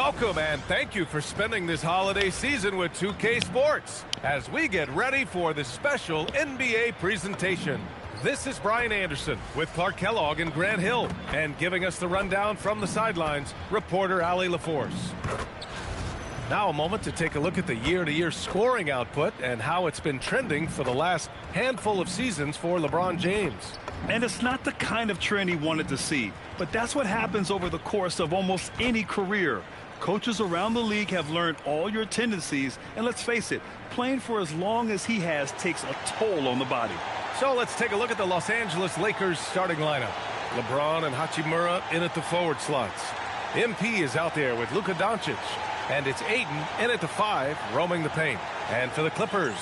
Welcome and thank you for spending this holiday season with 2K Sports as we get ready for the special NBA presentation. This is Brian Anderson with Clark Kellogg and Grant Hill, and giving us the rundown from the sidelines, reporter Allie LaForce. Now a moment to take a look at the year-to-year scoring output and how it's been trending for the last handful of seasons for LeBron James. And it's not the kind of trend he wanted to see, but that's what happens over the course of almost any career. Coaches around the league have learned all your tendencies, and let's face it, playing for as long as he has takes a toll on the body. So let's take a look at the Los Angeles Lakers starting lineup. LeBron and Hachimura in at the forward slots. MP is out there with Luka Doncic. And it's Ayton in at the 5, roaming the paint. And for the Clippers,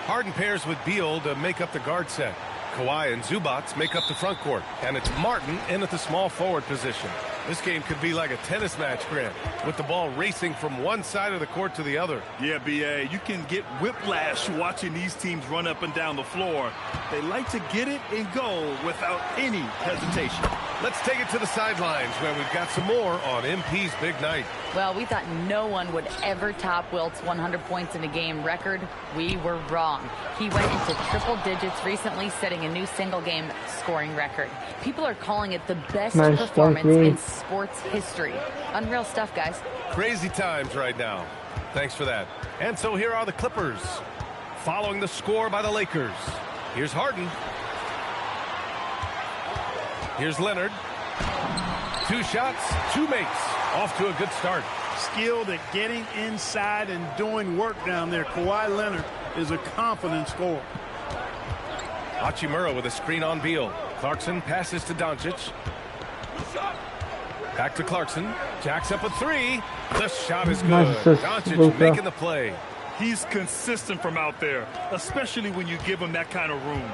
Harden pairs with Beal to make up the guard set. Kawhi and Zubac make up the front court. And it's Martin in at the small forward position. This game could be like a tennis match, Grant, with the ball racing from one side of the court to the other. Yeah, B.A., you can get whiplash watching these teams run up and down the floor. They like to get it and go without any hesitation. Let's take it to the sidelines where we've got some more on MP's big night. Well, we thought no one would ever top Wilt's 100 points in a game record. We were wrong. He went into triple digits recently, setting a new single-game scoring record. People are calling it the best performance in sports history. Unreal stuff, guys. Crazy times right now. Thanks for that. And so here are the Clippers, following the score by the Lakers. Here's Harden. Here's Leonard. 2 shots, 2 makes. Off to a good start. Skilled at getting inside and doing work down there. Kawhi Leonard is a confident scorer. Hachimura with a screen on Beal. Clarkson passes to Doncic. Back to Clarkson. Jacks up a 3. The shot is good. Doncic making the play. He's consistent from out there, especially when you give him that kind of room.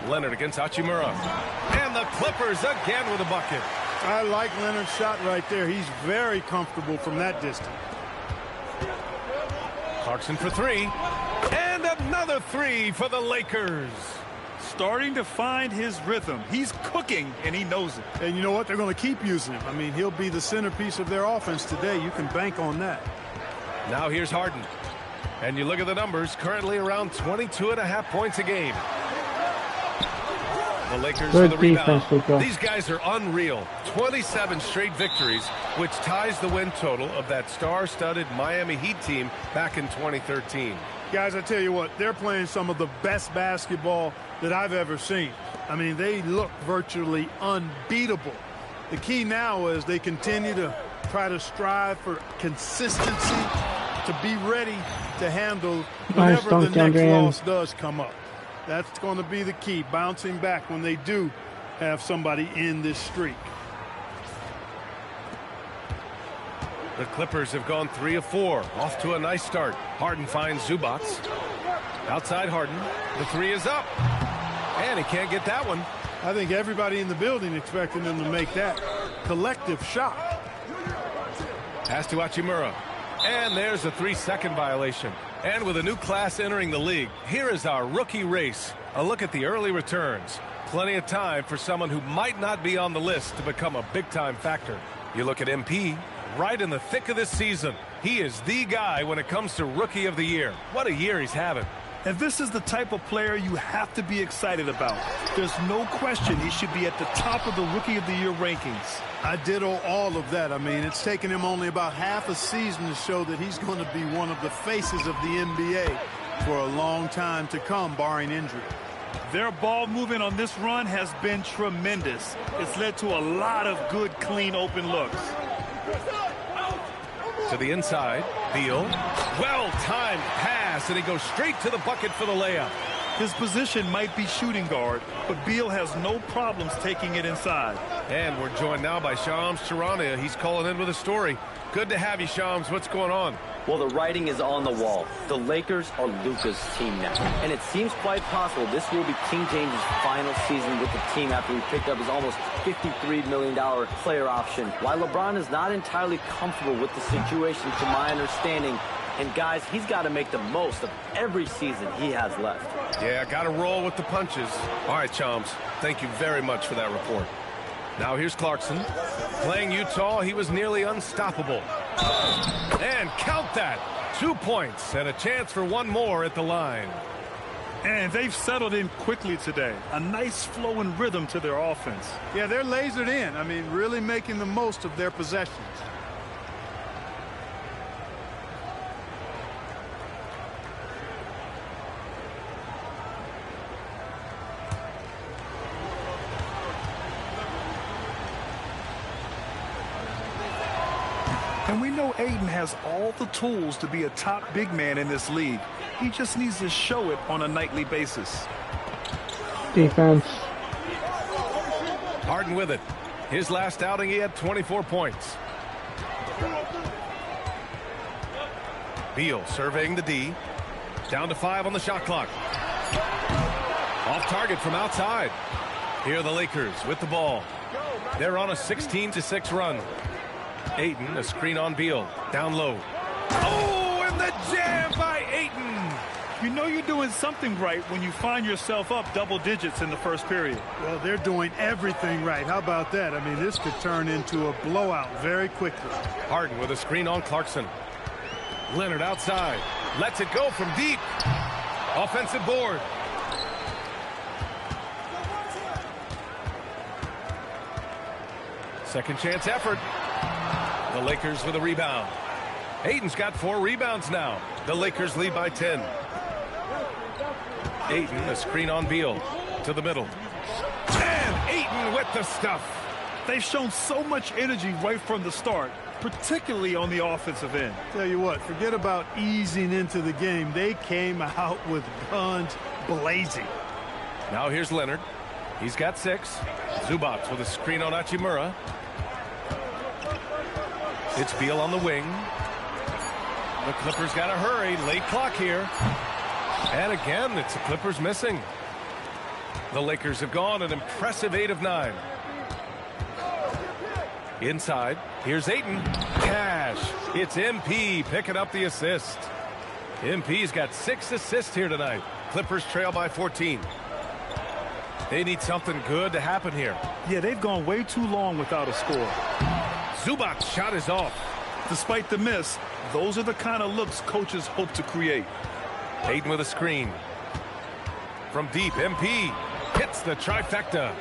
Leonard against Hachimura. And the Clippers again with a bucket. I like Leonard's shot right there. He's very comfortable from that distance. Clarkson for 3. And another 3 for the Lakers. Starting to find his rhythm. He's cooking, and he knows it. And you know what? They're going to keep using him. I mean, he'll be the centerpiece of their offense today. You can bank on that. Now here's Harden. And you look at the numbers, currently around 22.5 points a game. The Lakers for the rebound. These guys are unreal. 27 straight victories, which ties the win total of that star-studded Miami Heat team back in 2013. Guys, I tell you what, they're playing some of the best basketball that I've ever seen. I mean, they look virtually unbeatable. The key now is they continue to try to strive for consistency, to be ready to handle whenever the next loss does come up. That's going to be the key, bouncing back when they do have somebody in this streak. The Clippers have gone 3 of 4, off to a nice start. Harden finds Zubac. Outside Harden, the 3 is up. And he can't get that one. I think everybody in the building expecting them to make that collective shot. Pass to Hachimura. And there's a 3-second violation. And with a new class entering the league, here is our rookie race. A look at the early returns. Plenty of time for someone who might not be on the list to become a big-time factor. You look at MP, right in the thick of this season. He is the guy when it comes to Rookie of the Year. What a year he's having. And this is the type of player you have to be excited about. There's no question he should be at the top of the Rookie of the Year rankings. I ditto all of that. I mean, it's taken him only about half a season to show that he's going to be one of the faces of the NBA for a long time to come, barring injury. Their ball movement on this run has been tremendous. It's led to a lot of good, clean, open looks. To the inside, Beal. Well-timed pass, and he goes straight to the bucket for the layup. His position might be shooting guard, but Beal has no problems taking it inside. And we're joined now by Shams Charania. He's calling in with a story. Good to have you, Shams. What's going on? Well, the writing is on the wall. The Lakers are Luka's team now. And it seems quite possible this will be King James' final season with the team after he picked up his almost $53 million player option. While LeBron is not entirely comfortable with the situation, to my understanding, and guys, he's got to make the most of every season he has left. Yeah, got to roll with the punches. All right, Shams. Thank you very much for that report. Now here's Clarkson. Playing Utah, he was nearly unstoppable. And count that. 2 points and a chance for one more at the line. And they've settled in quickly today. A nice flow and rhythm to their offense. Yeah, they're lasered in. I mean, really making the most of their possessions. And we know Ayton has all the tools to be a top big man in this league. He just needs to show it on a nightly basis. Defense. Harden with it. His last outing, he had 24 points. Beal surveying the D. Down to 5 on the shot clock. Off target from outside. Here are the Lakers with the ball. They're on a 16-6 run. Ayton, a screen on Beal. Down low. Oh, and the jam by Ayton. You know you're doing something right when you find yourself up double digits in the first period. Well, they're doing everything right. How about that? I mean, this could turn into a blowout very quickly. Harden with a screen on Clarkson. Leonard outside. Lets it go from deep. Offensive board. Second chance effort. The Lakers with a rebound. Ayton's got 4 rebounds now. The Lakers lead by 10. Ayton, a screen on Beal. To the middle. And Ayton with the stuff. They've shown so much energy right from the start, particularly on the offensive end. Tell you what, forget about easing into the game. They came out with guns blazing. Now here's Leonard. He's got 6. Zubac with a screen on Hachimura. It's Beal on the wing. The Clippers got to hurry. Late clock here. And again, it's the Clippers missing. The Lakers have gone an impressive 8 of 9. Inside, here's Ayton. Cash. It's MP picking up the assist. MP's got 6 assists here tonight. Clippers trail by 14. They need something good to happen here. Yeah, they've gone way too long without a score. Zubac's shot is off. Despite the miss, those are the kind of looks coaches hope to create. Ayton with a screen. From deep, MP hits the trifecta.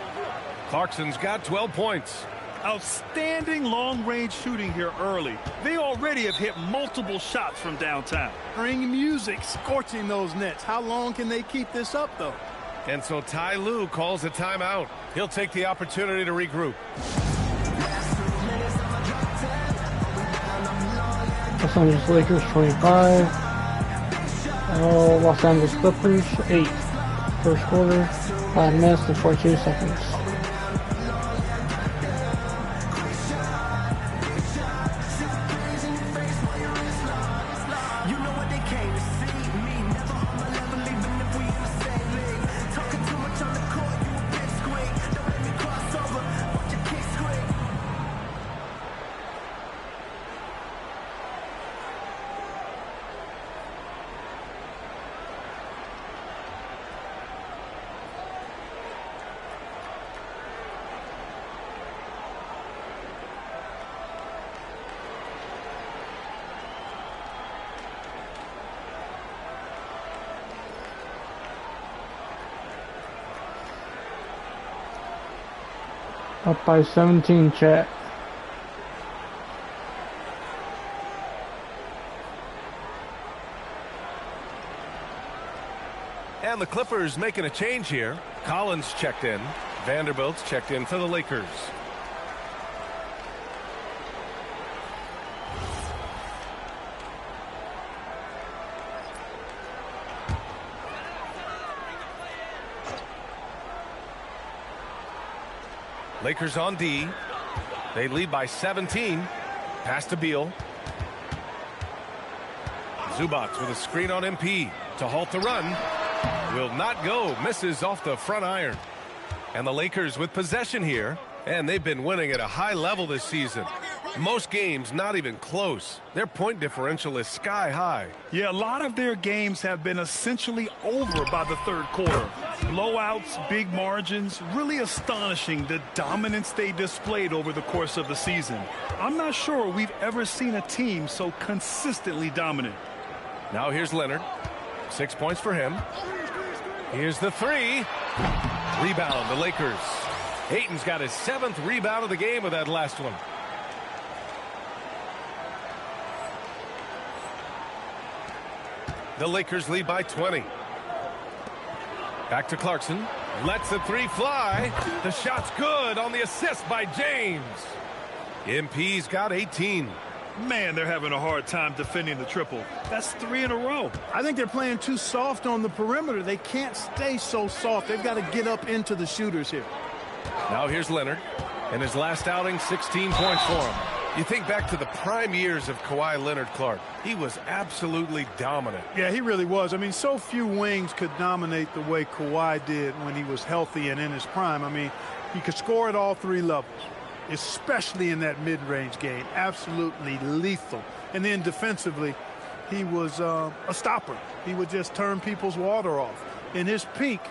Clarkson's got 12 points. Outstanding long-range shooting here early. They already have hit multiple shots from downtown. Bring music, scorching those nets. How long can they keep this up, though? And so Ty Lue calls a timeout. He'll take the opportunity to regroup. Los Angeles Lakers 25. Los Angeles Clippers 8. First quarter, 5 minutes and 42 seconds. Up by 17, chat. And the Clippers making a change here. Collins checked in. Vanderbilt's checked in for the Lakers. Lakers on D. They lead by 17. Pass to Beal. Zubac with a screen on MP to halt the run. Will not go. Misses off the front iron. And the Lakers with possession here. And they've been winning at a high level this season. Most games not even close. Their point differential is sky high. Yeah, a lot of their games have been essentially over by the third quarter. Blowouts, big margins, really astonishing the dominance they displayed over the course of the season. I'm not sure we've ever seen a team so consistently dominant. Now here's Leonard. 6 points for him. Here's the three. Rebound, the Lakers. Ayton's got his 7th rebound of the game with that last one. The Lakers lead by 20. Back to Clarkson. Lets the three fly. The shot's good on the assist by James. MP's got 18. Man, they're having a hard time defending the triple. That's 3 in a row. I think they're playing too soft on the perimeter. They can't stay so soft. They've got to get up into the shooters here. Now here's Leonard. In his last outing, 16 points for him. You think back to the prime years of Kawhi Leonard, Clark. He was absolutely dominant. Yeah, he really was. I mean, so few wings could dominate the way Kawhi did when he was healthy and in his prime. I mean, he could score at all 3 levels, especially in that mid-range game. Absolutely lethal. And then defensively, he was a stopper. He would just turn people's water off. In his peak,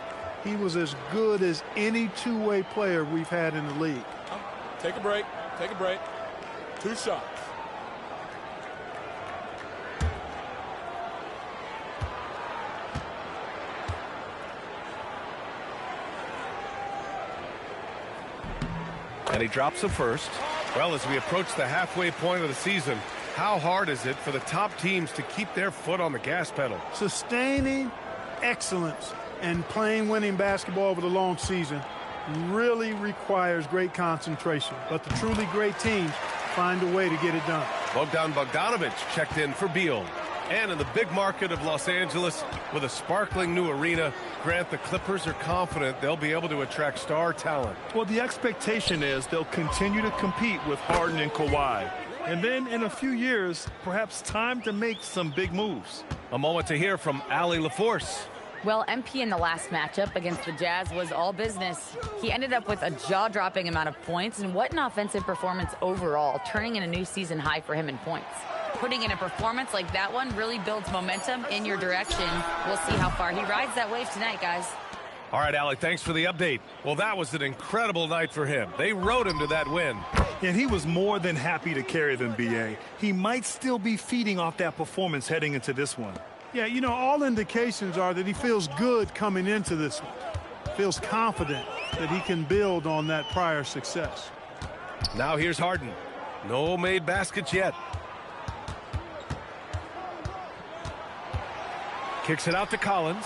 he was as good as any two-way player we've had in the league. Take a break. Take a break. 2 shots. And he drops the first. Well, as we approach the halfway point of the season, how hard is it for the top teams to keep their foot on the gas pedal? Sustaining excellence and playing winning basketball over the long season really requires great concentration. But the truly great teams find a way to get it done. Bogdan Bogdanović checked in for Beal. And in the big market of Los Angeles, with a sparkling new arena, Grant, the Clippers are confident they'll be able to attract star talent. Well, the expectation is they'll continue to compete with Harden and Kawhi. And then in a few years, perhaps time to make some big moves. A moment to hear from Allie LaForce. Well, MP in the last matchup against the Jazz was all business. He ended up with a jaw-dropping amount of points, and what an offensive performance overall, turning in a new season high for him in points. Putting in a performance like that one really builds momentum in your direction. We'll see how far he rides that wave tonight, guys. All right, Allie, thanks for the update. Well, that was an incredible night for him. They rode him to that win. And he was more than happy to carry them, B.A. He might still be feeding off that performance heading into this one. Yeah, you know, all indications are that he feels good coming into this one. Feels confident that he can build on that prior success. Now here's Harden. No made baskets yet. Kicks it out to Collins.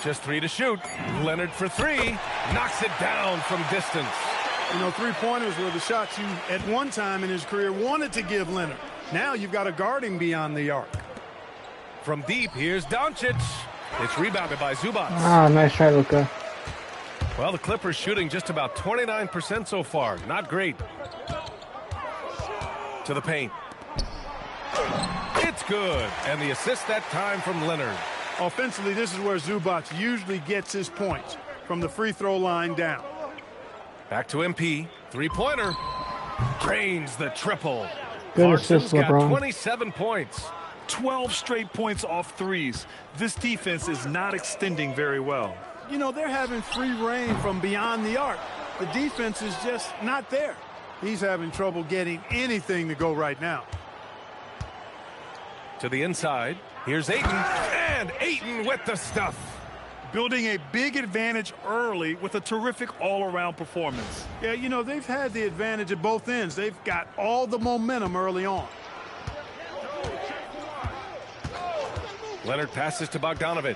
Just 3 to shoot. Leonard for 3. Knocks it down from distance. You know, 3-pointers were the shots you, at one time in his career, wanted to give Leonard. Now you've got to guard him beyond the arc. From deep, here's Doncic. It's rebounded by Zubac. Ah, nice try, Luka. Well, the Clippers shooting just about 29% so far. Not great. To the paint. It's good. And the assist that time from Leonard. Offensively, this is where Zubac usually gets his points, from the free throw line down. Back to MP. 3-pointer. Drains the triple. Good Clarkson's assist, got LeBron. 27 points. 12 straight points off threes. This defense is not extending very well. You know, they're having free reign from beyond the arc. The defense is just not there. He's having trouble getting anything to go right now. To the inside. Here's Ayton. And Ayton with the stuff. Building a big advantage early with a terrific all-around performance. Yeah, you know, they've had the advantage at both ends. They've got all the momentum early on. Leonard passes to Bogdanović.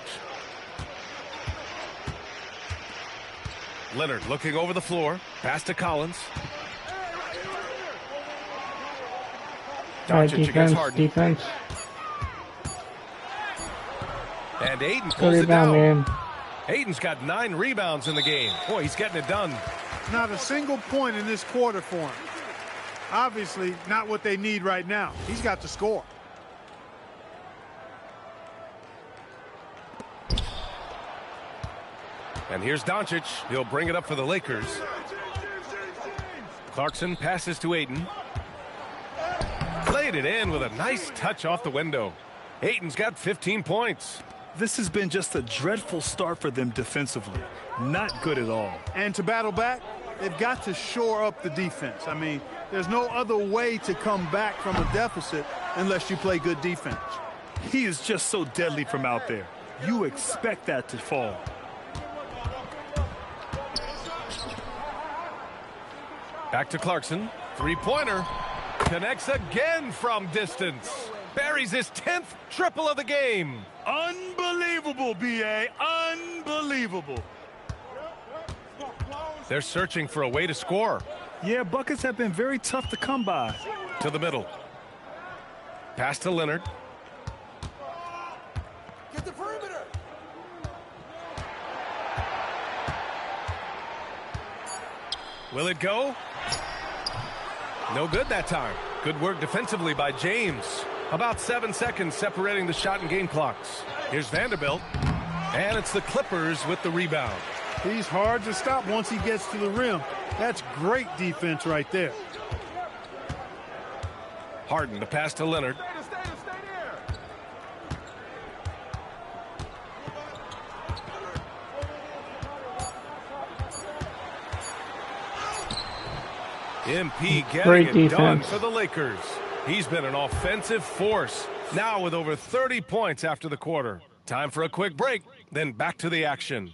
Leonard looking over the floor. Pass to Collins. All right, Doncic against defense, Harden. defense. And Ayton Good pulls it rebound, down. man. Ayton's got 9 rebounds in the game. Boy, he's getting it done. Not a single point in this quarter for him. Obviously, not what they need right now. He's got to score. And here's Doncic. He'll bring it up for the Lakers. Clarkson passes to Ayton. Laid it in with a nice touch off the window. Ayton's got 15 points. This has been just a dreadful start for them defensively. Not good at all. And to battle back, they've got to shore up the defense. I mean, there's no other way to come back from a deficit unless you play good defense. He is just so deadly from out there. You expect that to fall. Back to Clarkson. Three-pointer. Connects again from distance. Buries his 10th triple of the game. Unbelievable, B.A. Unbelievable. They're searching for a way to score. Yeah, buckets have been very tough to come by. To the middle. Pass to Leonard. Get the perimeter. Will it go? No good that time. Good work defensively by James. About 7 seconds separating the shot and game clocks. Here's Vanderbilt. And it's the Clippers with the rebound. He's hard to stop once he gets to the rim. That's great defense right there. Harden to pass to Leonard. MP getting it done for the Lakers. He's been an offensive force. Now with over 30 points after the quarter. Time for a quick break, then back to the action.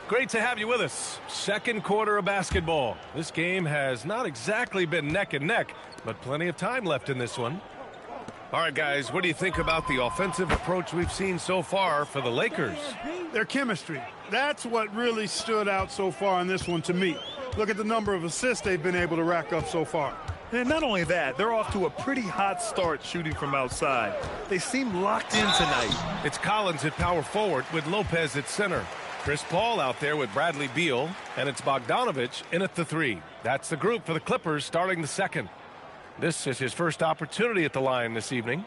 Great to have you with us. Second quarter of basketball. This game has not exactly been neck and neck, but plenty of time left in this one. All right, guys, what do you think about the offensive approach we've seen so far for the Lakers? Their chemistry. That's what really stood out so far in this one to me. Look at the number of assists they've been able to rack up so far. And not only that, they're off to a pretty hot start shooting from outside. They seem locked in tonight. It's Collins at power forward with Lopez at center. Chris Paul out there with Bradley Beal, and it's Bogdanovich in at the three. That's the group for the Clippers starting the second. This is his first opportunity at the line this evening.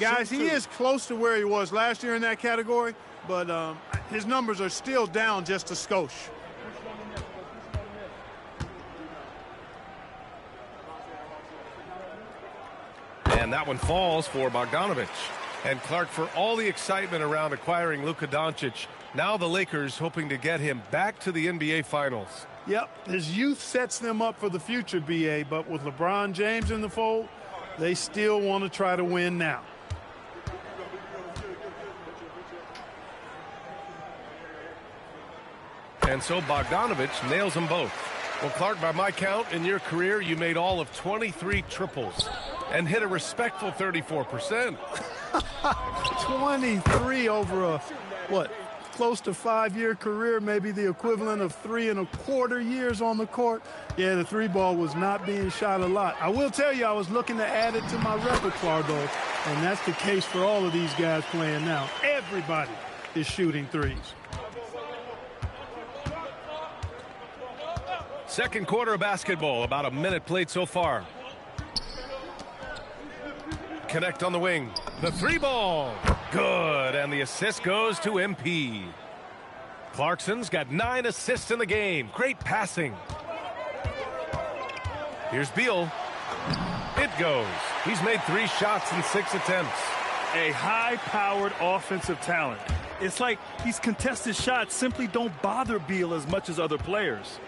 Guys, he is close to where he was last year in that category, but his numbers are still down just a skosh. And that one falls for Bogdanovich. And Clark, for all the excitement around acquiring Luka Doncic, now the Lakers hoping to get him back to the NBA Finals. Yep, his youth sets them up for the future, B.A., but with LeBron James in the fold, they still want to try to win now. And so Bogdanovich nails them both. Well, Clark, by my count, in your career, you made all of 23 triples and hit a respectful 34%. 23 over a, close to 5-year career, maybe the equivalent of 3 1/4 years on the court. Yeah, the three ball was not being shot a lot. I will tell you, I was looking to add it to my repertoire, though, and that's the case for all of these guys playing now. Everybody is shooting threes. Second quarter of basketball, about a minute played so far. Connect on the wing. The three ball. Good. And the assist goes to MP. Clarkson's got 9 assists in the game. Great passing. Here's Beal. It goes. He's made 3 shots in 6 attempts. A high-powered offensive talent. It's like these contested shots simply don't bother Beal as much as other players.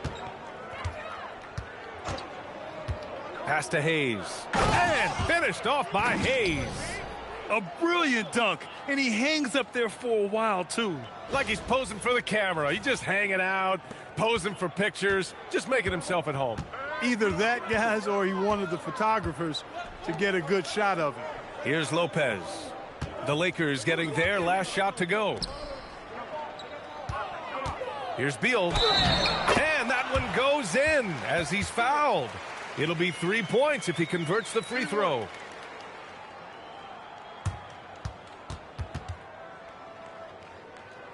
Pass to Hayes. And finished off by Hayes. A brilliant dunk, and he hangs up there for a while, too. Like he's posing for the camera. He's just hanging out, posing for pictures, just making himself at home. Either that, guys, or he wanted the photographers to get a good shot of him. Here's Lopez. The Lakers getting their last shot to go. Here's Beal. And that one goes in as he's fouled. It'll be 3 points if he converts the free throw.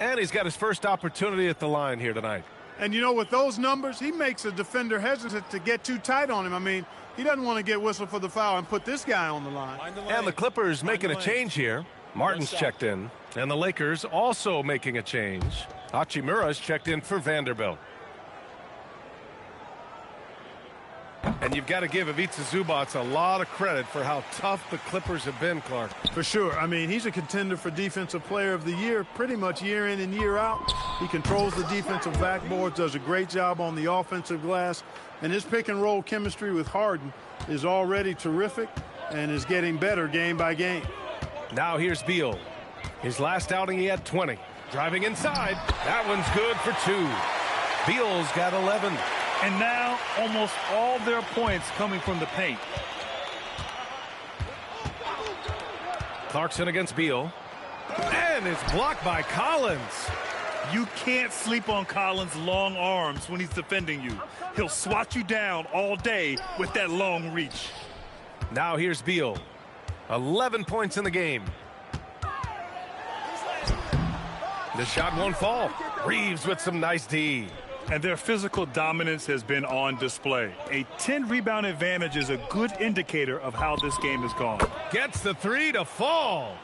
And he's got his first opportunity at the line here tonight. And, you know, with those numbers, he makes a defender hesitant to get too tight on him. I mean, he doesn't want to get whistled for the foul and put this guy on the line. And the Clippers making a change here. Martin's checked in. And the Lakers also making a change. Hachimura's checked in for Vanderbilt. And you've got to give Ivica Zubac a lot of credit for how tough the Clippers have been, Clark. For sure. I mean, he's a contender for Defensive Player of the Year pretty much year in and year out. He controls the defensive backboards, does a great job on the offensive glass, and his pick-and-roll chemistry with Harden is already terrific and is getting better game by game. Now here's Beal. His last outing, he had 20. Driving inside. That one's good for 2. Beal's got 11. And now almost all their points coming from the paint. Clarkson against Beal. And it's blocked by Collins. You can't sleep on Collins' long arms when he's defending you. He'll swat you down all day with that long reach. Now here's Beal. 11 points in the game. The shot won't fall. Reeves with some nice D. And their physical dominance has been on display. A 10-rebound advantage is a good indicator of how this game has gone. Gets the 3 to fall.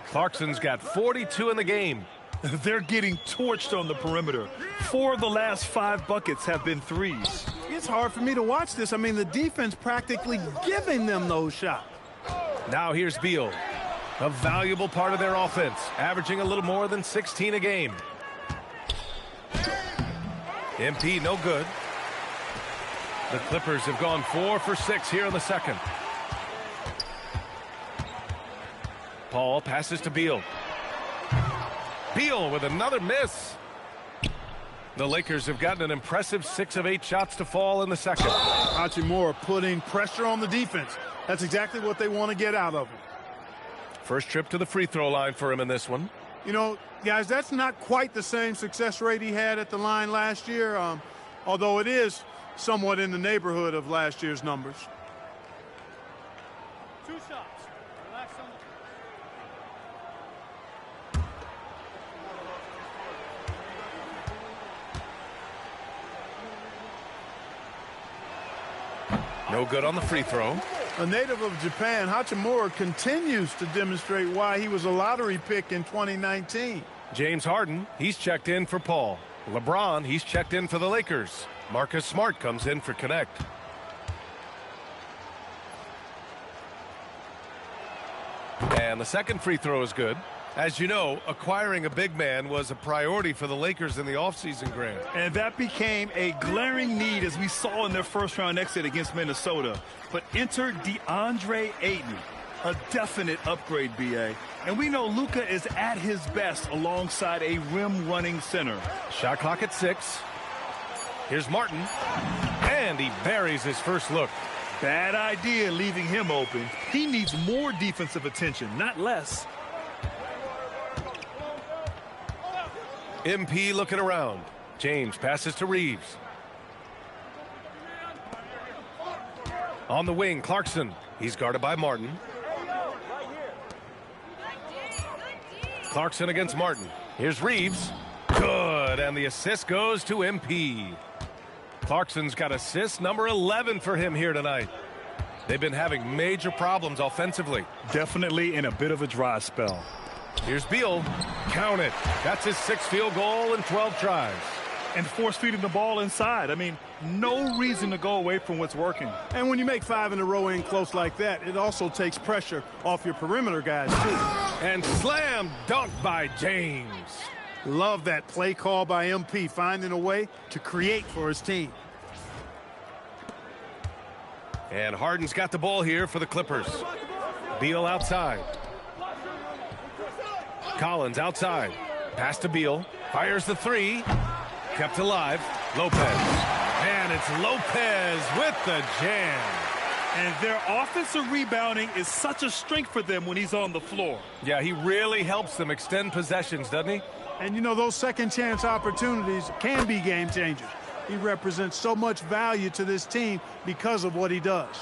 Clarkson's got 42 in the game. They're getting torched on the perimeter. 4 of the last 5 buckets have been threes. It's hard for me to watch this. I mean, the defense practically giving them those shots. Now here's Beal. A valuable part of their offense, averaging a little more than 16 a game. MP no good. The Clippers have gone 4 for 6 here in the second. Paul passes to Beal. Beal with another miss. The Lakers have gotten an impressive 6 of 8 shots to fall in the second. Hachimura putting pressure on the defense. That's exactly what they want to get out of him. First trip to the free throw line for him in this one. You know, guys, that's not quite the same success rate he had at the line last year, although it is somewhat in the neighborhood of last year's numbers. 2 shots. Relax on the No good on the free throw. A native of Japan, Hachimura continues to demonstrate why he was a lottery pick in 2019. James Harden, he's checked in for Paul. LeBron, he's checked in for the Lakers. Marcus Smart comes in for Connect. And the second free throw is good. As you know, acquiring a big man was a priority for the Lakers in the offseason, Grant. And that became a glaring need as we saw in their first-round exit against Minnesota. But enter DeAndre Ayton, a definite upgrade, B.A. And we know Luka is at his best alongside a rim-running center. Shot clock at 6. Here's Martin. And he buries his first look. Bad idea leaving him open. He needs more defensive attention, not less. MP looking around. James passes to Reeves. On the wing, Clarkson. He's guarded by Martin. Clarkson against Martin. Here's Reeves. Good, and the assist goes to MP. Clarkson's got assist number 11 for him here tonight. They've been having major problems offensively. Definitely in a bit of a dry spell. Here's Beal. Count it. That's his 6th field goal in 12 tries. And force-feeding the ball inside. I mean, no reason to go away from what's working. And when you make 5 in a row in close like that, it also takes pressure off your perimeter guys, too. And slam dunk by James. Love that play call by MP, finding a way to create for his team. And Harden's got the ball here for the Clippers. Beal outside. Collins outside. Pass to Beal. Fires the 3. Kept alive. Lopez. And it's Lopez with the jam. And their offensive rebounding is such a strength for them when he's on the floor. Yeah, he really helps them extend possessions, doesn't he? And, you know, those second chance opportunities can be game changers. He represents so much value to this team because of what he does.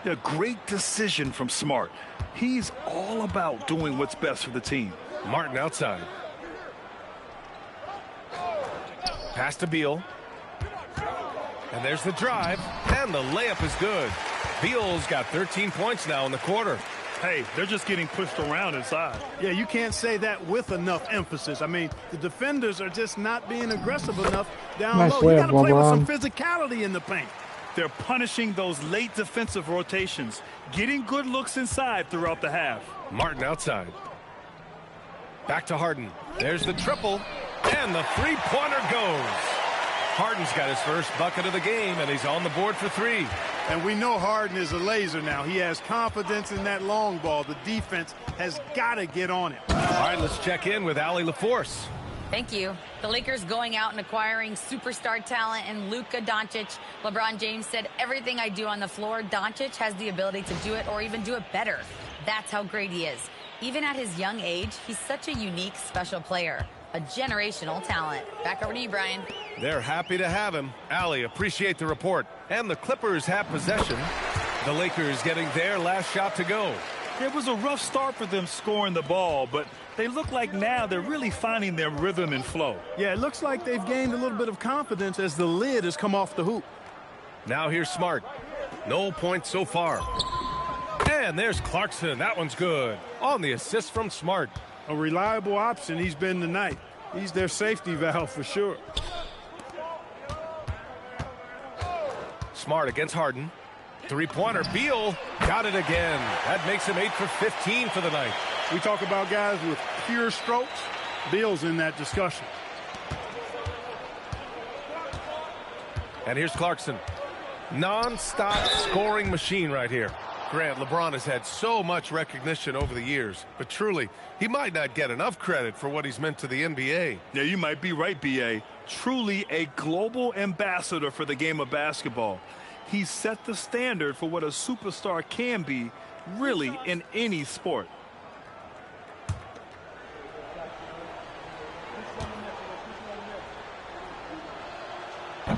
A great decision from Smart. He's all about doing what's best for the team. Martin outside. Pass to Beal. And there's the drive, and the layup is good. Beal's got 13 points now in the quarter. Hey, they're just getting pushed around inside. Yeah, you can't say that with enough emphasis. I mean, the defenders are just not being aggressive enough down Nice low. You layup, got to play with some LeBron. physicality in the paint. They're punishing those late defensive rotations, getting good looks inside throughout the half. Martin outside. Back to Harden. There's the triple, and the three-pointer goes. Harden's got his first bucket of the game, and he's on the board for three. And we know Harden is a laser now. He has confidence in that long ball. The defense has got to get on it. All right, let's check in with Allie LaForce. Thank you. The Lakers going out and acquiring superstar talent and Luka Doncic. LeBron James said, everything I do on the floor, Doncic has the ability to do it or even do it better. That's how great he is. Even at his young age, he's such a unique, special player. A generational talent. Back over to you, Brian. They're happy to have him. Allie, appreciate the report. And the Clippers have possession. The Lakers getting their last shot to go. It was a rough start for them scoring the ball, but they look like now they're really finding their rhythm and flow. Yeah, it looks like they've gained a little bit of confidence as the lid has come off the hoop. Now here's Smart. No points so far. And there's Clarkson. That one's good. On the assist from Smart. A reliable option he's been tonight. He's their safety valve for sure. Smart against Harden. Three-pointer. Beal got it again. That makes him 8 for 15 for the night. We talk about guys with pure strokes. Beal's in that discussion. And here's Clarkson. Non-stop scoring machine right here. Grant, LeBron has had so much recognition over the years, but truly, he might not get enough credit for what he's meant to the NBA. Yeah, you might be right, B.A. Truly a global ambassador for the game of basketball. He set the standard for what a superstar can be, really, in any sport.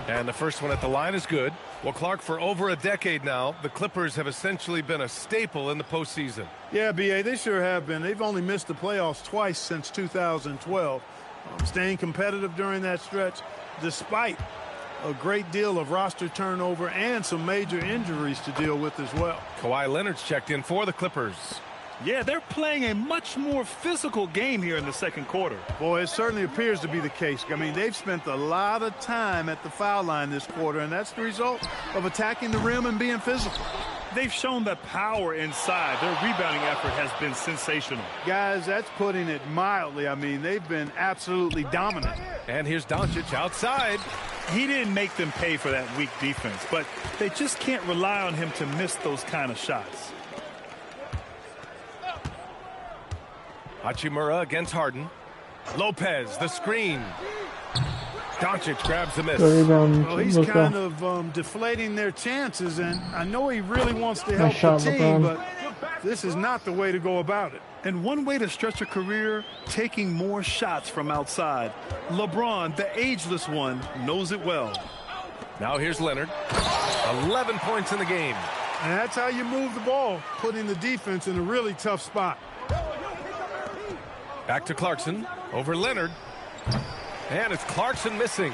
And the first one at the line is good. Well, Clark, for over a decade now, the Clippers have essentially been a staple in the postseason. Yeah, B.A., they sure have been. They've only missed the playoffs twice since 2012. Staying competitive during that stretch, despite a great deal of roster turnover and some major injuries to deal with as well. Kawhi Leonard's checked in for the Clippers. Yeah, they're playing a much more physical game here in the second quarter. Boy, it certainly appears to be the case. I mean, they've spent a lot of time at the foul line this quarter, and that's the result of attacking the rim and being physical. They've shown the power inside. Their rebounding effort has been sensational. Guys, that's putting it mildly. I mean, they've been absolutely dominant. And here's Doncic outside. He didn't make them pay for that weak defense, but they just can't rely on him to miss those kind of shots. Hachimura against Harden. Lopez, the screen. Doncic grabs the miss. Good rebound, Well, he's Luka. kind of deflating their chances, and I know he really wants to help Nice shot, the team, LeBron. but this is not the way to go about it. And one way to stretch a career, taking more shots from outside. LeBron, the ageless one, knows it well. Now here's Leonard. 11 points in the game. And that's how you move the ball, putting the defense in a really tough spot. Back to Clarkson. Over Leonard. And it's Clarkson missing.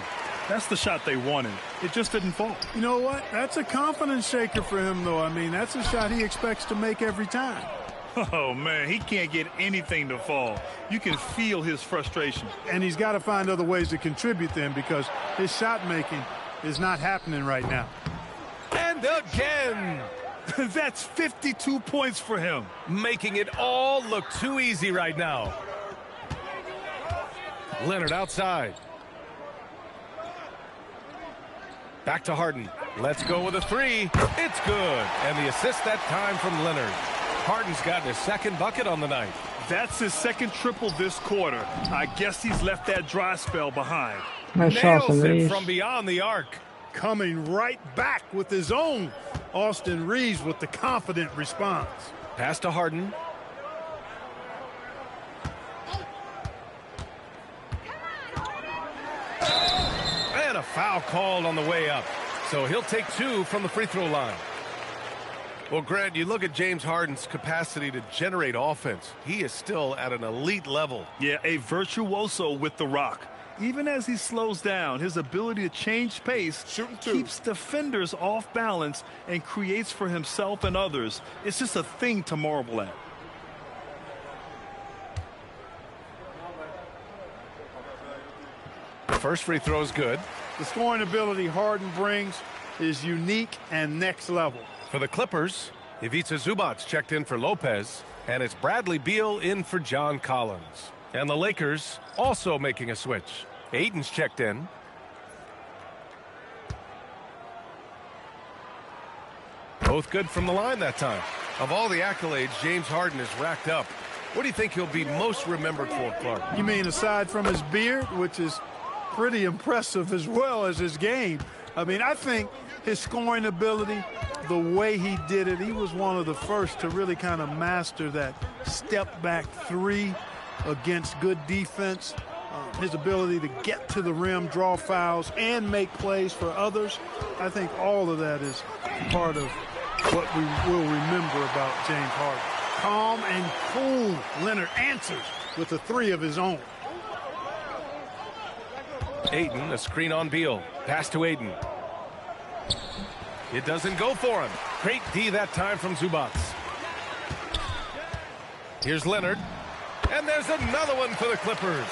That's the shot they wanted. It just didn't fall. You know what? That's a confidence shaker for him, though. I mean, that's a shot he expects to make every time. Oh, man, he can't get anything to fall. You can feel his frustration. And he's got to find other ways to contribute then, because his shot making is not happening right now. And again. That's 52 points for him. Making it all look too easy right now. Leonard outside. Back to Harden. Let's go with a three. It's good. And the assist that time from Leonard. Harden's gotten his second bucket on the night. That's his second triple this quarter. I guess he's left that dry spell behind. Nice shots Nails and it Reeves. from beyond the arc. Coming right back with his own. Austin Reeves with the confident response. Pass to Harden. And a foul called on the way up. So he'll take two from the free throw line. Well, Grant, you look at James Harden's capacity to generate offense. He is still at an elite level. Yeah, a virtuoso with the rock. Even as he slows down, his ability to change pace keeps defenders off balance and creates for himself and others. It's just a thing to marvel at. First free throw is good. The scoring ability Harden brings is unique and next level. For the Clippers, Ivica Zubac checked in for Lopez, and it's Bradley Beal in for John Collins. And the Lakers also making a switch. Ayton's checked in. Both good from the line that time. Of all the accolades James Harden has racked up, what do you think he'll be most remembered for, Clark? You mean aside from his beard, which is pretty impressive, as well as his game? I mean, I think his scoring ability, the way he did it, he was one of the first to really kind of master that step-back three against good defense. His ability to get to the rim, draw fouls, and make plays for others. I think all of that is part of what we will remember about James Harden. Calm and cool. Leonard answers with a three of his own. Ayton, a screen on Beal. Pass to Ayton. It doesn't go for him. Great D that time from Zubac. Here's Leonard. And there's another one for the Clippers.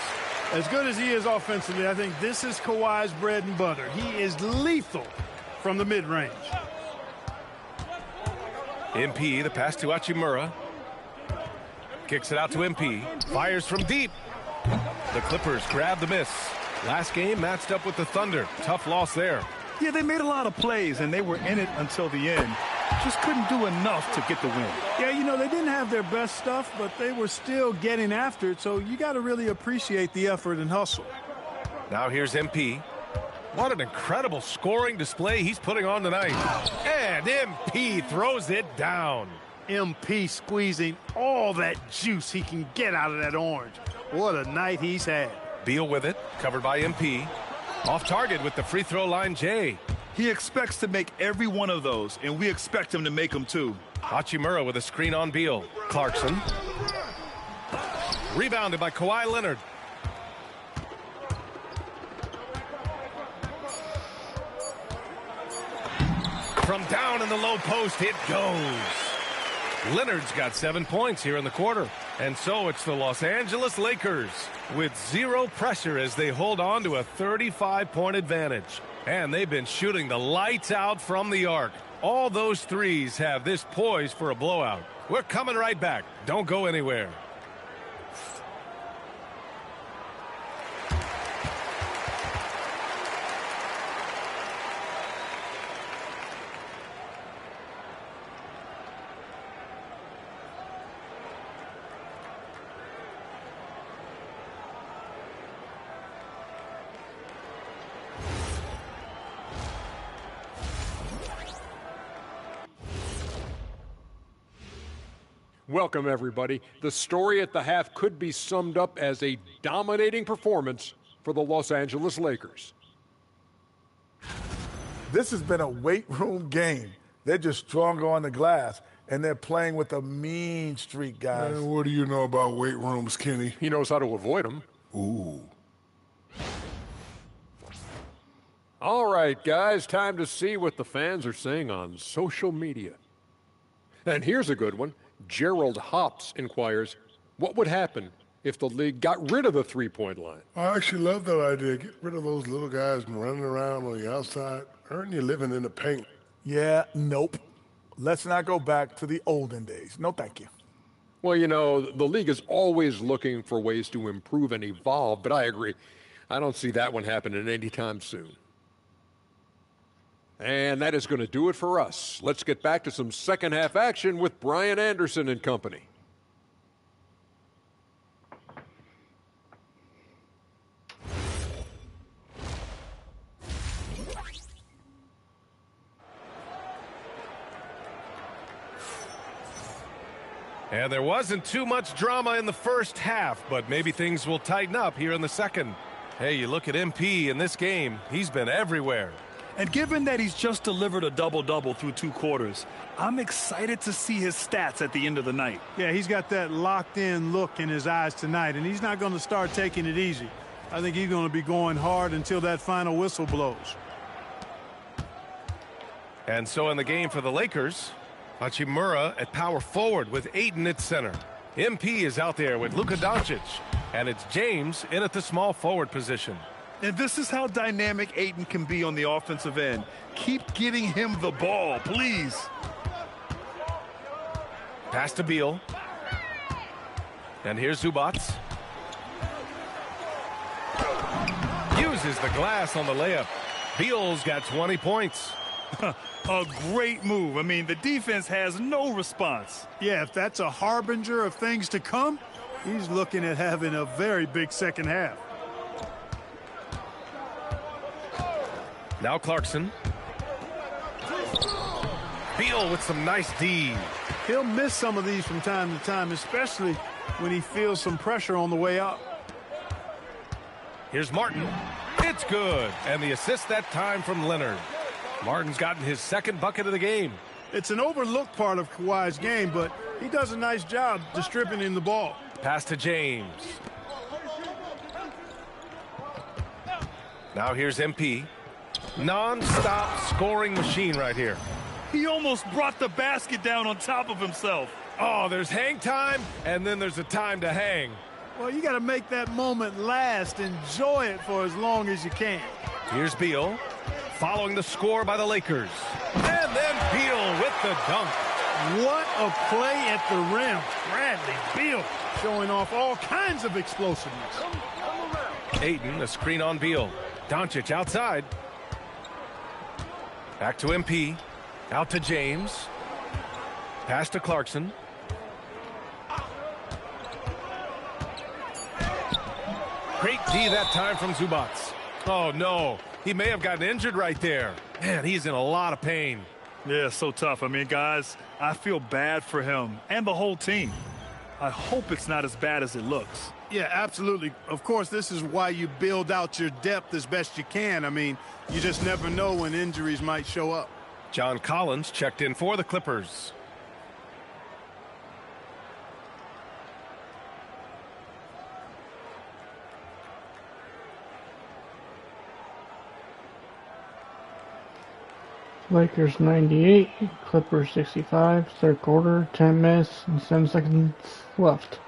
As good as he is offensively, I think this is Kawhi's bread and butter. He is lethal from the mid-range. MP, the pass to Hachimura. Kicks it out to MP. Fires from deep. The Clippers grab the miss. Last game matched up with the Thunder. Tough loss there. Yeah, they made a lot of plays, and they were in it until the end. Just couldn't do enough to get the win. Yeah, you know, they didn't have their best stuff, but they were still getting after it, so you got to really appreciate the effort and hustle. Now here's MP. What an incredible scoring display he's putting on tonight. And MP throws it down. MP squeezing all that juice he can get out of that orange. What a night he's had. Beal with it, covered by MP. Off target with the free throw line, Jay. He expects to make every one of those, and we expect him to make them too. Hachimura with a screen on Beal. Clarkson. Rebounded by Kawhi Leonard. From down in the low post, it goes. Leonard's got 7 points here in the quarter. And so it's the Los Angeles Lakers with zero pressure as they hold on to a 35-point advantage. And they've been shooting the lights out from the arc. All those threes have this poised for a blowout. We're coming right back. Don't go anywhere. Welcome, everybody. The story at the half could be summed up as a dominating performance for the Los Angeles Lakers. This has been a weight room game. They're just stronger on the glass, and they're playing with a mean streak, guys. Man, what do you know about weight rooms, Kenny? He knows how to avoid them. Ooh. All right, guys, time to see what the fans are saying on social media. And here's a good one. Gerald Hops inquires, what would happen if the league got rid of the three-point line? I actually love that idea. Get rid of those little guys running around on the outside, earn your living in the paint. Yeah, nope. Let's not go back to the olden days. No, thank you. Well, you know, the league is always looking for ways to improve and evolve, but I agree. I don't see that one happening anytime soon. And that is going to do it for us. Let's get back to some second-half action with Brian Anderson and company. And there wasn't too much drama in the first half, but maybe things will tighten up here in the second. Hey, you look at MP in this game, he's been everywhere. And given that he's just delivered a double-double through 2 quarters, I'm excited to see his stats at the end of the night. Yeah, he's got that locked-in look in his eyes tonight, and he's not going to start taking it easy. I think he's going to be going hard until that final whistle blows. And so in the game for the Lakers, Hachimura at power forward with Ayton at center. MP is out there with Luka Doncic. And it's James in at the small forward position. And this is how dynamic Ayton can be on the offensive end. Keep getting him the ball, please. Pass to Beal. And here's Zubac. Uses the glass on the layup. Beal's got 20 points. A great move. I mean, the defense has no response. Yeah, if that's a harbinger of things to come, he's looking at having a very big second half. Now Clarkson. Beal with some nice D. He'll miss some of these from time to time, especially when he feels some pressure on the way up. Here's Martin. It's good. And the assist that time from Leonard. Martin's gotten his second bucket of the game. It's an overlooked part of Kawhi's game, but he does a nice job distributing the ball. Pass to James. Now here's MP. Non-stop scoring machine right here. He almost brought the basket down on top of himself. Oh, there's hang time, and then there's a time to hang. Well, you got to make that moment last. Enjoy it for as long as you can. Here's Beal, following the score by the Lakers. And then Beal with the dunk. What a play at the rim. Bradley Beal showing off all kinds of explosiveness. Ayton, a screen on Beal. Doncic outside. Back to MP. Out to James. Pass to Clarkson. Great D that time from Zubac. Oh, no. He may have gotten injured right there. Man, he's in a lot of pain. Yeah, so tough. I mean, guys, I feel bad for him and the whole team. I hope it's not as bad as it looks. Yeah, absolutely. Of course, this is why you build out your depth as best you can. I mean, you just never know when injuries might show up. John Collins checked in for the Clippers. Lakers 98, Clippers 65, third quarter, 10 minutes and 7 seconds left.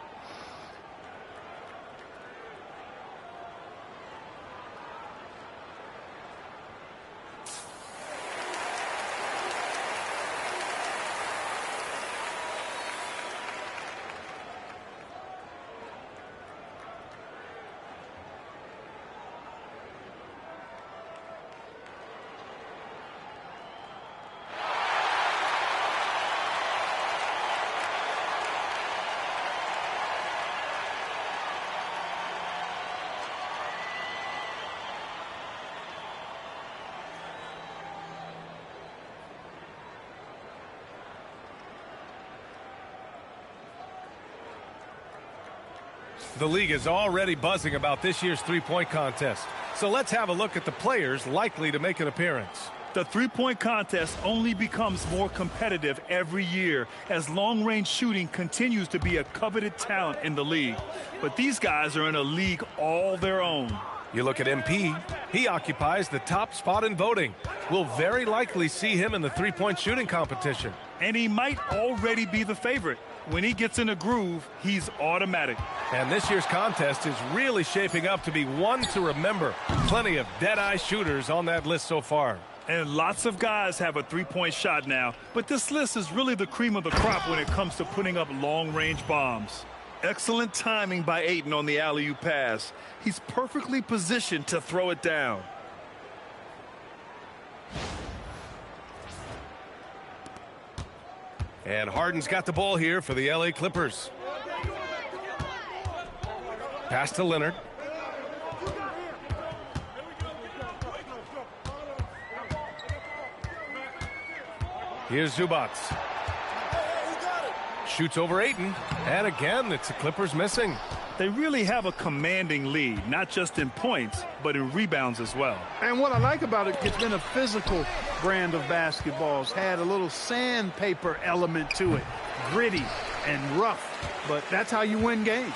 The league is already buzzing about this year's three-point contest. So let's have a look at the players likely to make an appearance. The three-point contest only becomes more competitive every year as long-range shooting continues to be a coveted talent in the league. But these guys are in a league all their own. You look at MP, he occupies the top spot in voting. We'll very likely see him in the three-point shooting competition. And he might already be the favorite. When he gets in a groove, he's automatic. And this year's contest is really shaping up to be one to remember. Plenty of dead-eye shooters on that list so far. And lots of guys have a three-point shot now, but this list is really the cream of the crop when it comes to putting up long-range bombs. Excellent timing by Ayton on the alley-oop pass. He's perfectly positioned to throw it down. And Harden's got the ball here for the LA Clippers. Pass to Leonard. Here's Zubac. Shoots over Ayton. And again, it's the Clippers missing. They really have a commanding lead, not just in points, but in rebounds as well. And what I like about it, it's been a physical brand of basketball. It's had a little sandpaper element to it. Gritty and rough, but that's how you win games.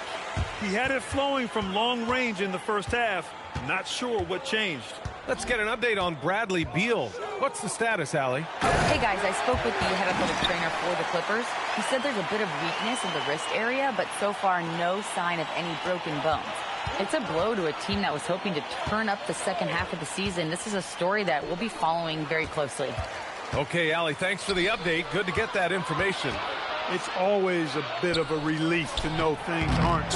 He had it flowing from long range in the first half. Not sure what changed. Let's get an update on Bradley Beal. What's the status, Allie? Hey guys, I spoke with the head athletic trainer for the Clippers. He said there's a bit of weakness in the wrist area, but so far no sign of any broken bones. It's a blow to a team that was hoping to turn up the second half of the season. This is a story that we'll be following very closely. Okay, Allie, thanks for the update. Good to get that information. It's always a bit of a relief to know things aren't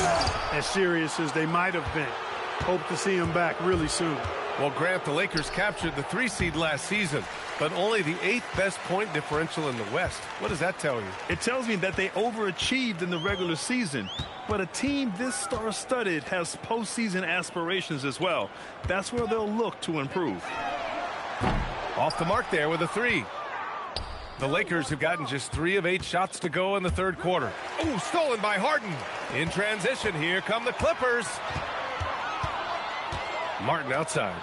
as serious as they might have been. Hope to see him back really soon. Well, Grant, the Lakers captured the 3 seed last season, but only the 8th best point differential in the West. What does that tell you? It tells me that they overachieved in the regular season. But a team this star-studded has postseason aspirations as well. That's where they'll look to improve. Off the mark there with a 3. The Lakers have gotten just 3 of 8 shots to go in the third quarter. Ooh, stolen by Harden. In transition, here come the Clippers. Martin outside.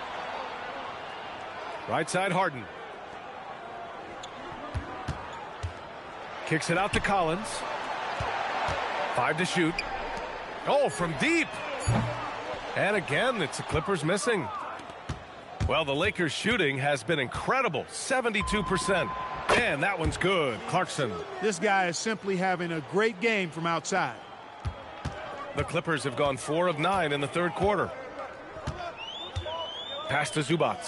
Right side, Harden. Kicks it out to Collins. 5 to shoot. Oh, from deep. And again, it's the Clippers missing. Well, the Lakers shooting has been incredible. 72%. And that one's good. Clarkson. This guy is simply having a great game from outside. The Clippers have gone 4 of 9 in the third quarter. Pass to Zubac.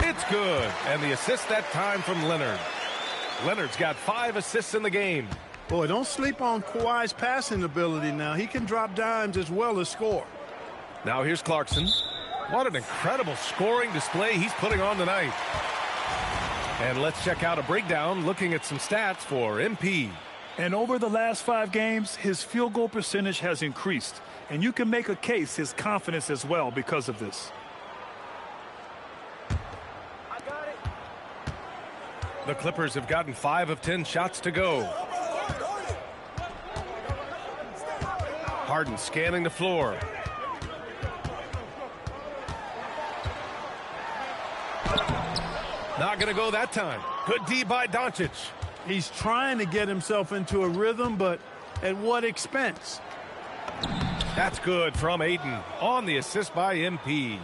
It's good. And the assist that time from Leonard. Leonard's got 5 assists in the game. Boy, don't sleep on Kawhi's passing ability now. He can drop dimes as well as score. Now here's Clarkson. What an incredible scoring display he's putting on tonight. And let's check out a breakdown looking at some stats for MP. And over the last 5 games, his field goal percentage has increased. And you can make a case his confidence as well because of this. The Clippers have gotten 5 of 10 shots to go. Harden scanning the floor. Not going to go that time. Good D by Doncic. He's trying to get himself into a rhythm, but at what expense? That's good from Ayton on the assist by MP.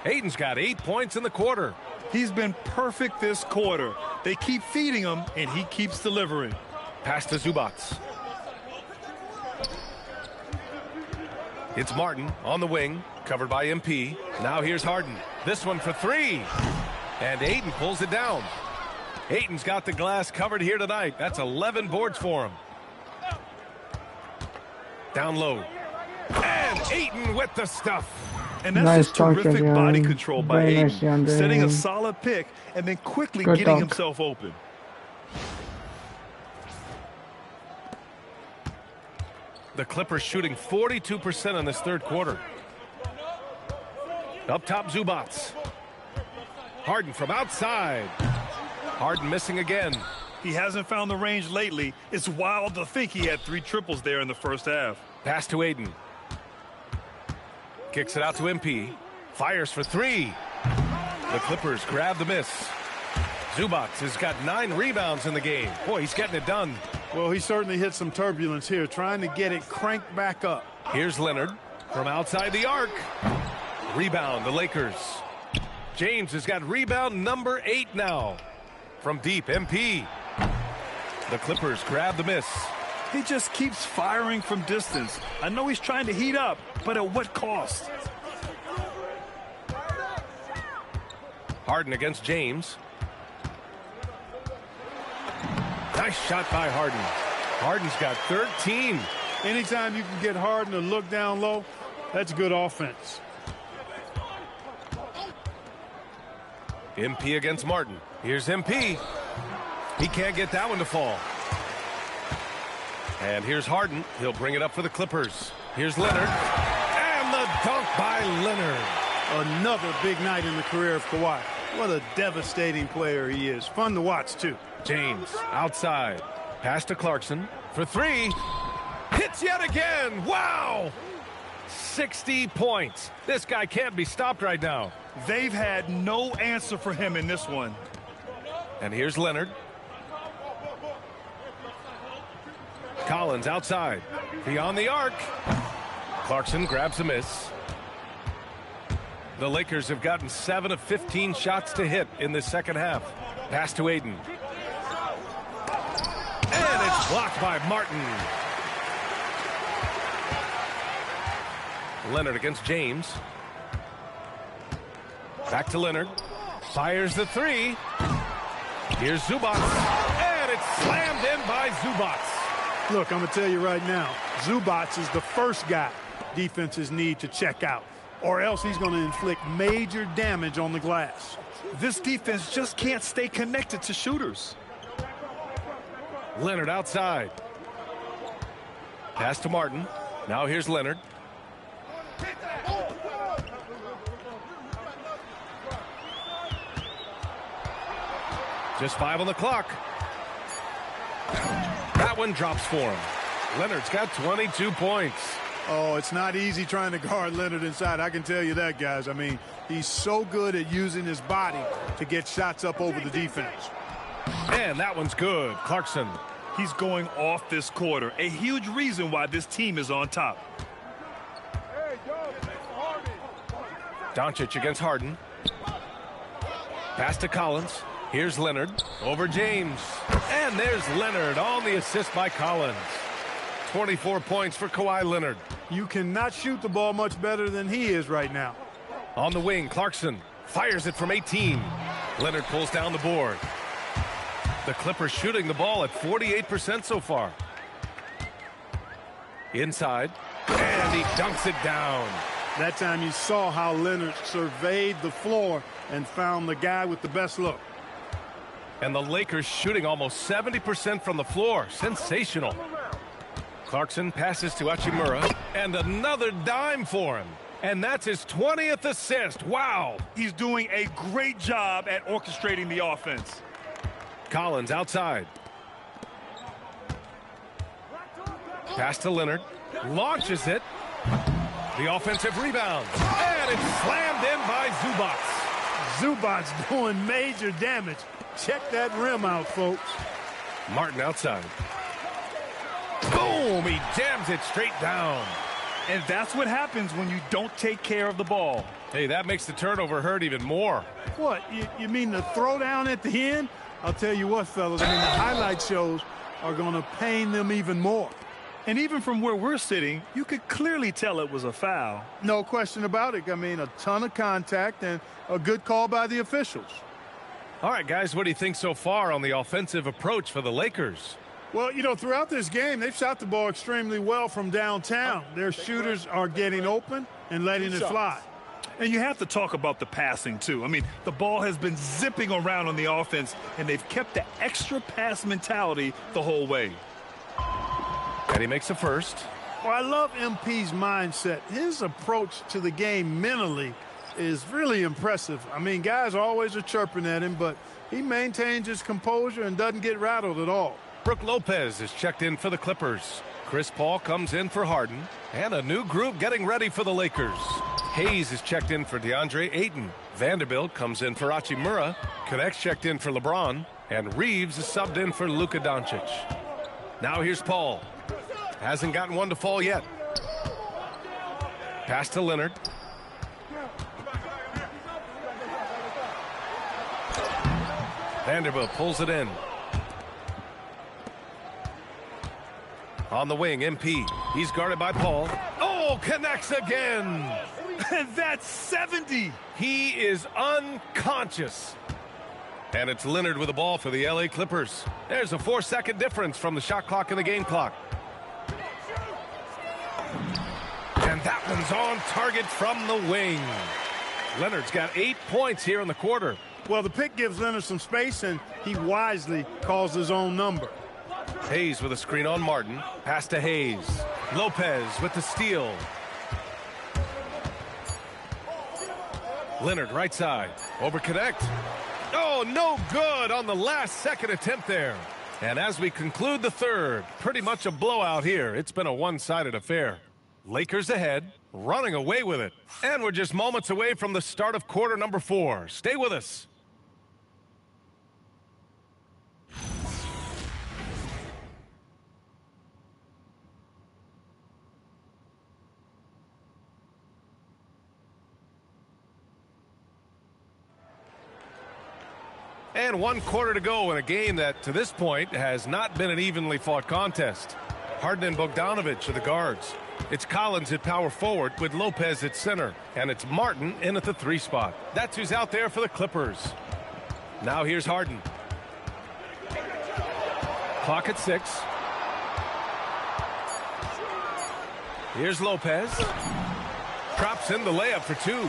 Ayton's got 8 points in the quarter. He's been perfect this quarter. They keep feeding him, and he keeps delivering. Pass to Zubac. It's Martin on the wing, covered by MP. Now here's Harden. This one for 3. And Ayton pulls it down. Ayton's got the glass covered here tonight. That's 11 boards for him. Down low. And Ayton with the stuff. And that's Nice just terrific dunk, body John. control by Very Ayton, nice, John. setting a solid pick and then quickly Good getting dunk. himself open. The Clippers shooting 42% in this third quarter. Up top, Zubac. Harden from outside. Harden missing again. He hasn't found the range lately. It's wild to think he had 3 triples there in the first half. Pass to Ayton. Kicks it out to MP. Fires for 3. The Clippers grab the miss. Zubac has got 9 rebounds in the game. Boy, he's getting it done. Well, he certainly hit some turbulence here, trying to get it cranked back up. Here's Leonard from outside the arc. Rebound, the Lakers. James has got rebound number 8 now. From deep, MP. The Clippers grab the miss. He just keeps firing from distance. I know he's trying to heat up, but at what cost? Harden against James. Nice shot by Harden. Harden's got 13. Anytime you can get Harden to look down low, that's good offense. MP against Martin. Here's MP. He can't get that one to fall. And here's Harden. He'll bring it up for the Clippers. Here's Leonard. And the dunk by Leonard. Another big night in the career of Kawhi. What a devastating player he is. Fun to watch, too. James outside. Pass to Clarkson for 3. Hits yet again. Wow. 60 points. This guy can't be stopped right now. They've had no answer for him in this one. And here's Leonard. Collins outside. Beyond the arc. Clarkson grabs a miss. The Lakers have gotten 7 of 15 shots to hit in the second half. Pass to Ayton. And it's blocked by Martin. Leonard against James. Back to Leonard. Fires the three. Here's Zubac. And it's slammed in by Zubac. Look, I'm going to tell you right now, Zubac is the first guy defenses need to check out, or else he's going to inflict major damage on the glass. This defense just can't stay connected to shooters. Leonard outside. Pass to Martin. Now here's Leonard. Just 5 on the clock. That one drops for him. Leonard's got 22 points. Oh, it's not easy trying to guard Leonard inside. I can tell you that, guys. I mean, he's so good at using his body to get shots up over the defense. And that one's good. Clarkson. He's going off this quarter. A huge reason why this team is on top. Doncic against Harden. Pass to Collins. Here's Leonard over James. And there's Leonard on the assist by Collins. 24 points for Kawhi Leonard. You cannot shoot the ball much better than he is right now. On the wing, Clarkson fires it from 18. Leonard pulls down the board. The Clippers shooting the ball at 48% so far. Inside, and he dunks it down. That time you saw how Leonard surveyed the floor and found the guy with the best look. And the Lakers shooting almost 70% from the floor. Sensational. Clarkson passes to Hachimura, and another dime for him. And that's his 20th assist. Wow. He's doing a great job at orchestrating the offense. Collins outside. Pass to Leonard. Launches it. The offensive rebound. And it's slammed in by Zubac. Zubac doing major damage. Check that rim out, folks. Martin outside. Boom! He jams it straight down. And that's what happens when you don't take care of the ball. Hey, that makes the turnover hurt even more. What, you mean the throwdown at the end? I'll tell you what, fellas, I mean, the highlight shows are going to pain them even more. And even from where we're sitting, you could clearly tell it was a foul. No question about it. I mean, a ton of contact and a good call by the officials. All right, guys, what do you think so far on the offensive approach for the Lakers? Well, you know, throughout this game, they've shot the ball extremely well from downtown. Their shooters are getting open and letting it fly. And you have to talk about the passing, too. I mean, the ball has been zipping around on the offense, and they've kept the extra pass mentality the whole way. And he makes a first. Well, I love MP's mindset. His approach to the game mentally is really impressive. I mean, guys always are chirping at him, but he maintains his composure and doesn't get rattled at all. Brook Lopez is checked in for the Clippers. Chris Paul comes in for Harden. And a new group getting ready for the Lakers. Hayes is checked in for DeAndre Ayton. Vanderbilt comes in for Hachimura. Connects checked in for LeBron. And Reeves is subbed in for Luka Doncic. Now here's Paul. Hasn't gotten one to fall yet. Pass to Leonard. Vanderbilt pulls it in. On the wing, MP. He's guarded by Paul. Oh, connects again. And that's 70. He is unconscious. And it's Leonard with the ball for the LA Clippers. There's a 4-second difference from the shot clock and the game clock. And that one's on target from the wing. Leonard's got 8 points here in the quarter. Well, the pick gives Leonard some space, and he wisely calls his own number. Hayes with a screen on Martin. Pass to Hayes. Lopez with the steal. Leonard right side. Over connect. Oh, no good on the last second attempt there. And as we conclude the third, pretty much a blowout here. It's been a one-sided affair. Lakers ahead, running away with it. And we're just moments away from the start of quarter number 4. Stay with us. And 1 quarter to go in a game that, to this point, has not been an evenly fought contest. Harden and Bogdanović are the guards. It's Collins at power forward with Lopez at center. And it's Martin in at the 3 spot. That's who's out there for the Clippers. Now here's Harden. Clock at 6. Here's Lopez. Drops in the layup for 2.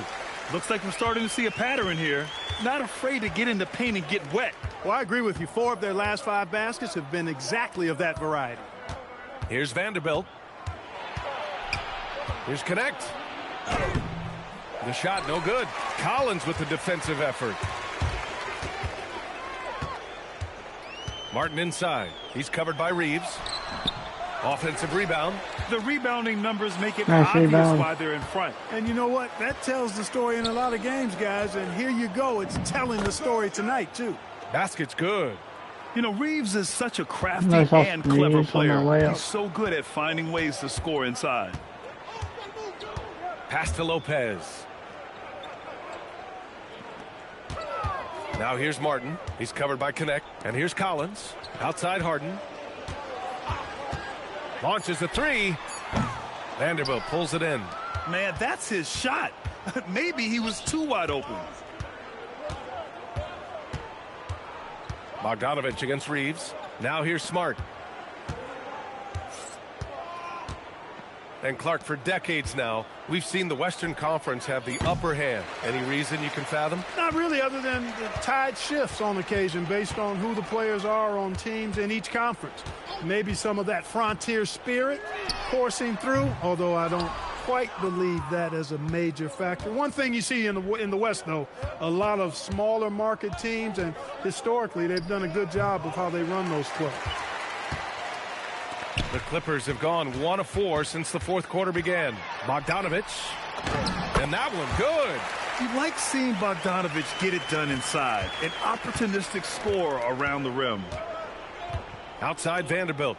Looks like we're starting to see a pattern here. Not afraid to get in the paint and get wet. Well, I agree with you. 4 of their last 5 baskets have been exactly of that variety. Here's Vanderbilt. Here's Connect. The shot no good. Collins with the defensive effort. Martin inside. He's covered by Reeves. Offensive rebound. The rebounding numbers make it Nice obvious rebound. why they're in front. And you know what? That tells the story in a lot of games, guys. And here you go. It's telling the story tonight, too. Basket's good. You know, Reeves is such a crafty Nice off and clever Reeves on the player. layup. He's so good at finding ways to score inside. Pass to Lopez. Now here's Martin. He's covered by Connect. And here's Collins. Outside Harden. Launches a 3. Vanderbilt pulls it in. Man, that's his shot. Maybe he was too wide open. Bogdanović against Reeves. Now here's Smart. And Clark, for decades now, we've seen the Western Conference have the upper hand. Any reason you can fathom? Not really, other than the tide shifts on occasion based on who the players are on teams in each conference. Maybe some of that frontier spirit coursing through, although I don't quite believe that as a major factor. One thing you see in the West, though, a lot of smaller market teams, and historically they've done a good job of how they run those clubs. The Clippers have gone 1 of 4 since the 4th quarter began. Bogdanović. And that one good. You like seeing Bogdanović get it done inside. An opportunistic score around the rim. Outside Vanderbilt.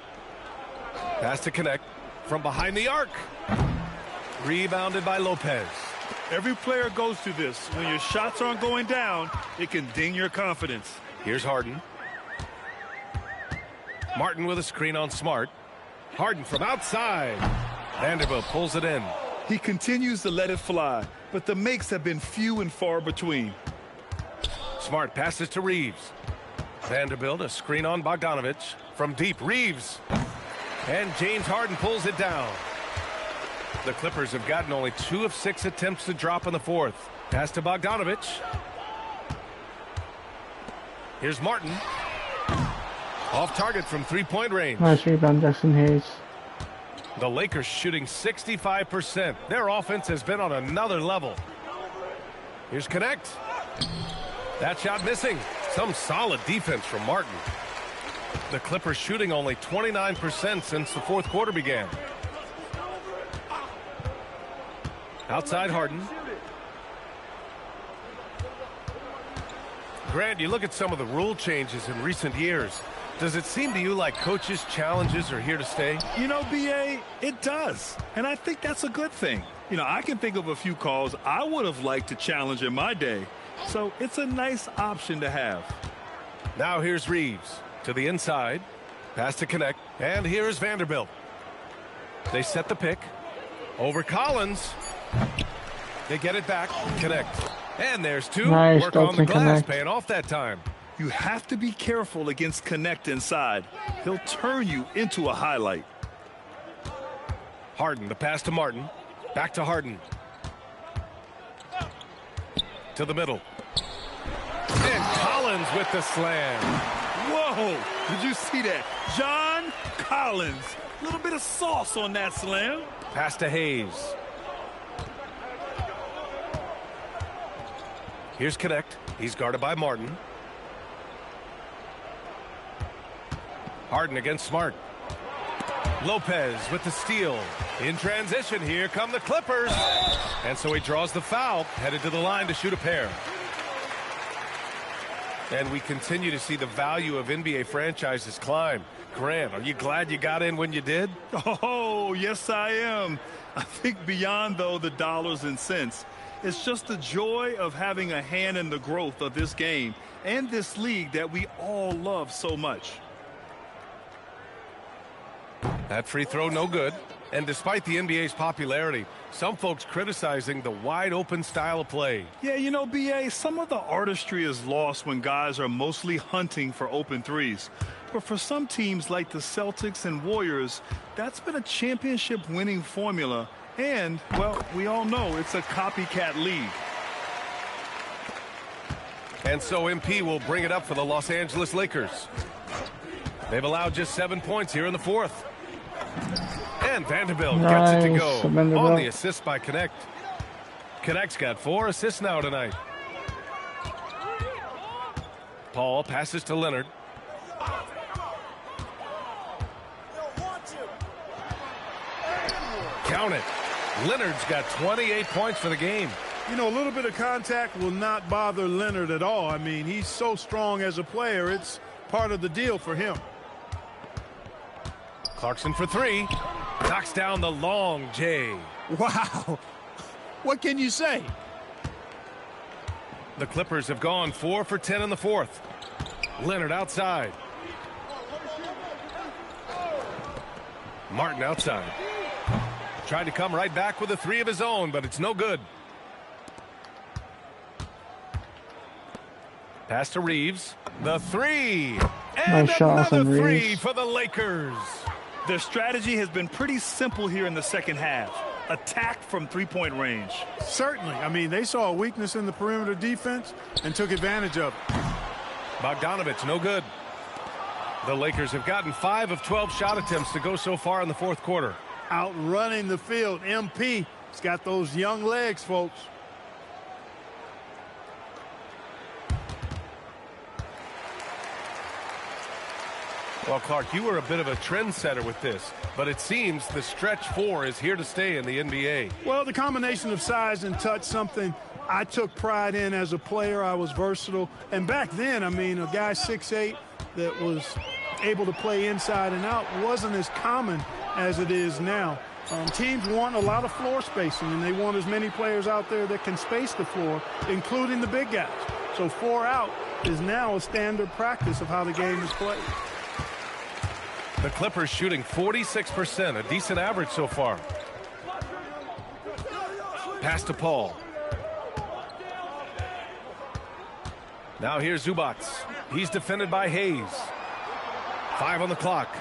Pass to Connect. From behind the arc. Rebounded by Lopez. Every player goes through this. When your shots aren't going down, it can ding your confidence. Here's Harden. Martin with a screen on Smart. Harden from outside. Vanderbilt pulls it in. He continues to let it fly, but the makes have been few and far between. Smart passes to Reeves. Vanderbilt a screen on Bogdanović. From deep, Reeves. And James Harden pulls it down. The Clippers have gotten only 2 of 6 attempts to drop in the 4th. Pass to Bogdanović. Here's Martin. Off target from 3-point range. Nice rebound, Jackson Hayes. The Lakers shooting 65%. Their offense has been on another level. Here's Connect. That shot missing. Some solid defense from Martin. The Clippers shooting only 29% since the 4th quarter began. Outside Harden. Grant, you look at some of the rule changes in recent years. Does it seem to you like coaches' challenges are here to stay? You know, B.A., it does. And I think that's a good thing. You know, I can think of a few calls I would have liked to challenge in my day. So it's a nice option to have. Now here's Reeves to the inside. Pass to Connect. And here's Vanderbilt. They set the pick. Over Collins. They get it back. Connect. And there's 2. Nice, Work on the glass, Connect. paying off that time. You have to be careful against Connect inside. He'll turn you into a highlight. Harden, the pass to Martin. Back to Harden. To the middle. And Collins with the slam. Whoa! Did you see that? John Collins. A little bit of sauce on that slam. Pass to Hayes. Here's Connect. He's guarded by Martin. Harden against Smart. Lopez with the steal. In transition, here come the Clippers. And so he draws the foul, headed to the line to shoot a pair. And we continue to see the value of NBA franchises climb. Grant, are you glad you got in when you did? Oh, yes, I am. I think beyond, though, the dollars and cents, It's just the joy of having a hand in the growth of this game and this league that we all love so much. That free throw no good. And despite the NBA's popularity, some folks criticizing the wide-open style of play. Yeah, you know, B.A., some of the artistry is lost when guys are mostly hunting for open threes. But for some teams like the Celtics and Warriors, that's been a championship-winning formula. And, well, we all know it's a copycat league. And so MP will bring it up for the Los Angeles Lakers. They've allowed just 7 points here in the fourth. And Vanderbilt gets it to go on the assist by Connect. Connect's got 4 assists now tonight. Paul passes to Leonard. Count it. Leonard's got 28 points for the game. You know, a little bit of contact will not bother Leonard at all. I mean, he's so strong as a player. It's part of the deal for him. Clarkson for 3. Knocks down the long J. Wow. What can you say? The Clippers have gone 4 for 10 in the fourth. Leonard outside. Martin outside. Tried to come right back with a 3 of his own, but it's no good. Pass to Reeves. The 3. And nice shot, another 3 Reeves. for the Lakers. Their strategy has been pretty simple here in the second half. Attack from three-point range. Certainly. I mean, they saw a weakness in the perimeter defense and took advantage of it. Bogdanovich, no good. The Lakers have gotten 5 of 12 shot attempts to go so far in the fourth quarter. Outrunning the field. MP has got those young legs, folks. Well, Clark, you were a bit of a trendsetter with this, but it seems the stretch 4 is here to stay in the NBA. Well, the combination of size and touch, something I took pride in as a player. I was versatile. And back then, I mean, a guy 6'8" that was able to play inside and out wasn't as common as it is now. Teams want a lot of floor spacing, and they want as many players out there that can space the floor, including the big guys. So 4 out is now a standard practice of how the game is played. The Clippers shooting 46%, a decent average so far. Pass to Paul. Now here's Zubac. He's defended by Hayes. 5 on the clock.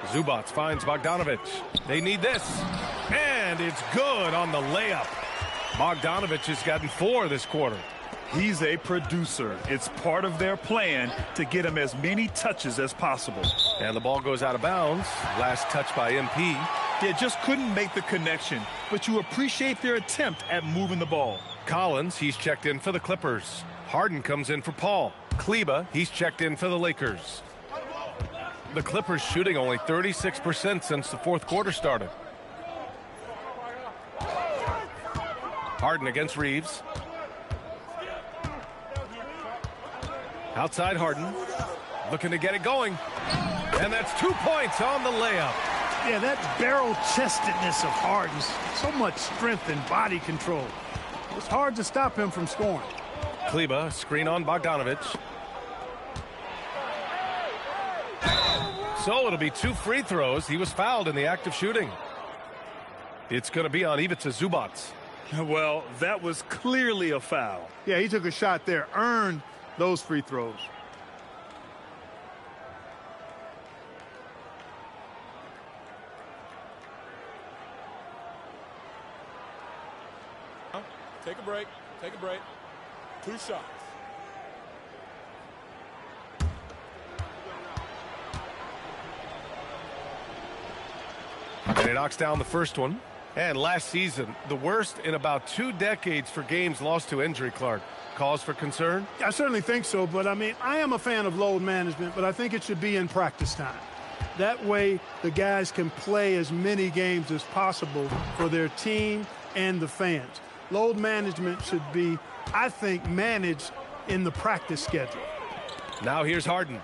Zubac finds Bogdanovich. They need this. And it's good on the layup. Bogdanovich has gotten 4 this quarter. He's a producer. It's part of their plan to get him as many touches as possible. And the ball goes out of bounds. Last touch by MP. They just couldn't make the connection, but you appreciate their attempt at moving the ball. Collins, he's checked in for the Clippers. Harden comes in for Paul. Kleba, he's checked in for the Lakers. The Clippers shooting only 36% since the fourth quarter started. Harden against Reeves. Outside Harden, looking to get it going. And that's 2 points on the layup. Yeah, that barrel-chestedness of Harden, so much strength and body control. It's hard to stop him from scoring. Kleba, screen on Bogdanovich. So it'll be 2 free throws. He was fouled in the act of shooting. It's going to be on Ivica Zubac. Well, that was clearly a foul. Yeah, he took a shot there, earned those free throws. Take a break. Take a break. 2 shots. And he knocks down the first one. And last season, the worst in about 2 decades for games lost to injury, Clark. Cause for concern? I certainly think so, but I mean, I am a fan of load management, but I think it should be in practice time. That way, the guys can play as many games as possible for their team and the fans. Load management should be, I think, managed in the practice schedule. Now here's Harden.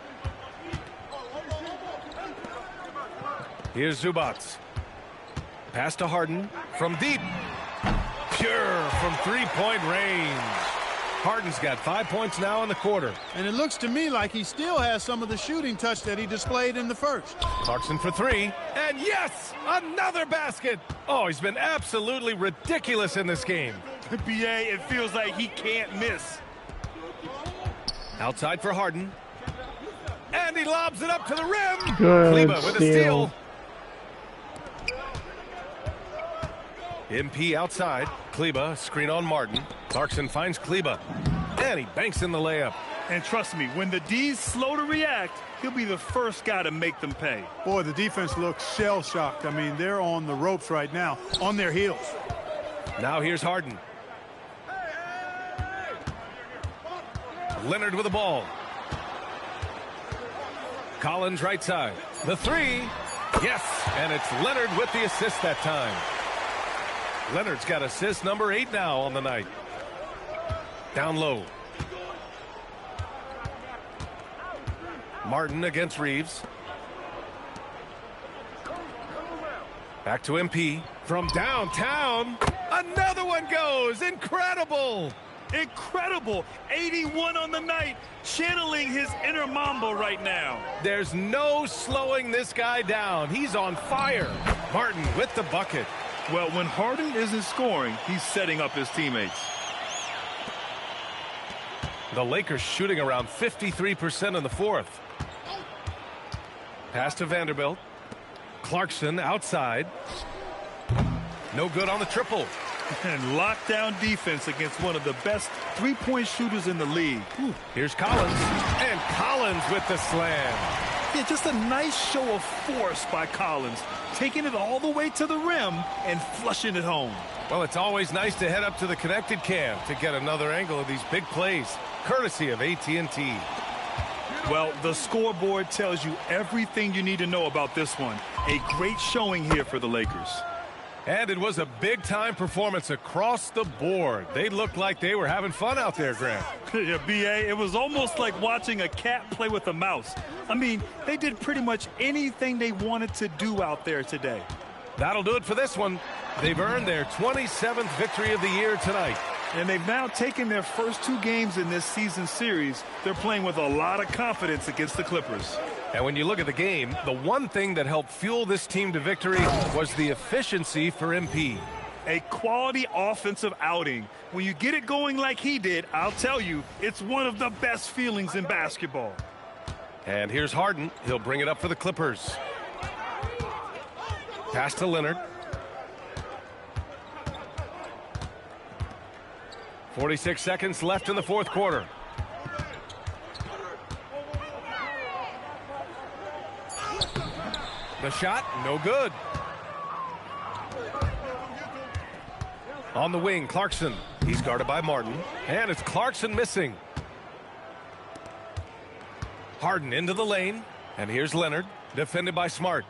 Here's Zubac. Pass to Harden from deep. pure from three-point range. Harden's got 5 points now in the quarter. And it looks to me like he still has some of the shooting touch that he displayed in the first. Clarkson for three. And yes, another basket. Oh, he's been absolutely ridiculous in this game. BA, it feels like he can't miss. Outside for Harden. And he lobs it up to the rim. Good Kleber with a steal. steal. MP outside. Kleber, screen on Martin. Clarkson finds Kleber. And he banks in the layup. And trust me, when the D's slow to react, he'll be the first guy to make them pay. Boy, the defense looks shell-shocked. I mean, they're on the ropes right now, on their heels. Now here's Harden. Leonard with the ball. Collins right side. The three. Yes, and it's Leonard with the assist that time. Leonard's got assist number 8 now on the night. Down low. Martin against Reeves. Back to MP. From downtown, another one goes. Incredible. Incredible. 81 on the night, channeling his inner Mamba right now. There's no slowing this guy down. He's on fire. Martin with the bucket. Well, when Harden isn't scoring, he's setting up his teammates. The Lakers shooting around 53% in the fourth. Pass to Vanderbilt. Clarkson outside. No good on the triple. And lockdown defense against one of the best three-point shooters in the league. Ooh. Here's Collins. And Collins with the slam. Yeah, just a nice show of force by Collins, taking it all the way to the rim and flushing it home. Well, it's always nice to head up to the connected cam to get another angle of these big plays, courtesy of AT&T. Well, the scoreboard tells you everything you need to know about this one. A great showing here for the Lakers. And it was a big-time performance across the board. They looked like they were having fun out there, Grant. Yeah, BA, it was almost like watching a cat play with a mouse. I mean, they did pretty much anything they wanted to do out there today. That'll do it for this one. They've earned their 27th victory of the year tonight. And they've now taken their first 2 games in this season series. They're playing with a lot of confidence against the Clippers. And when you look at the game, the one thing that helped fuel this team to victory was the efficiency for MP. A quality offensive outing. When you get it going like he did, I'll tell you, it's one of the best feelings in basketball. And here's Harden. He'll bring it up for the Clippers. Pass to Leonard. 46 seconds left in the fourth quarter. The shot, no good. On the wing, Clarkson. He's guarded by Martin. And it's Clarkson missing. Harden into the lane. And here's Leonard, defended by Smart.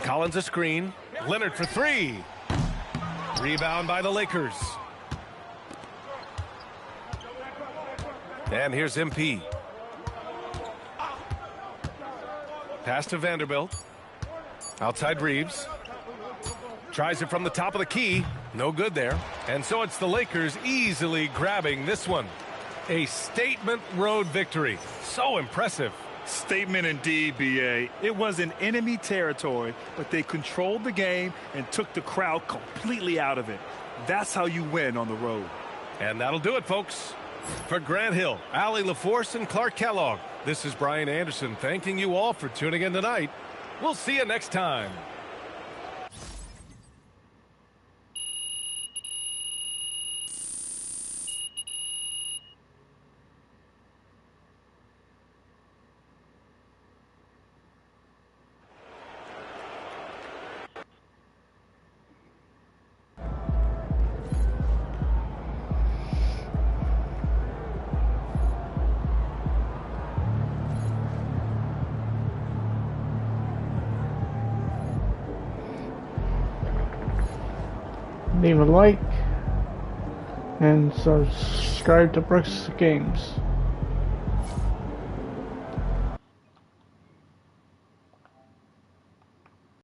Collins a screen. Leonard for three. Rebound by the Lakers. And here's MP. Pass to Vanderbilt. Outside Reeves. Tries it from the top of the key. No good there. And so it's the Lakers easily grabbing this one. A statement road victory. So impressive. Statement indeed, BA. It was in enemy territory, but they controlled the game and took the crowd completely out of it. That's how you win on the road. And that'll do it, folks. For Grant Hill, Allie LaForce, and Clark Kellogg, this is Brian Anderson thanking you all for tuning in tonight. We'll see you next time. Leave a like and subscribe to Brooks Games.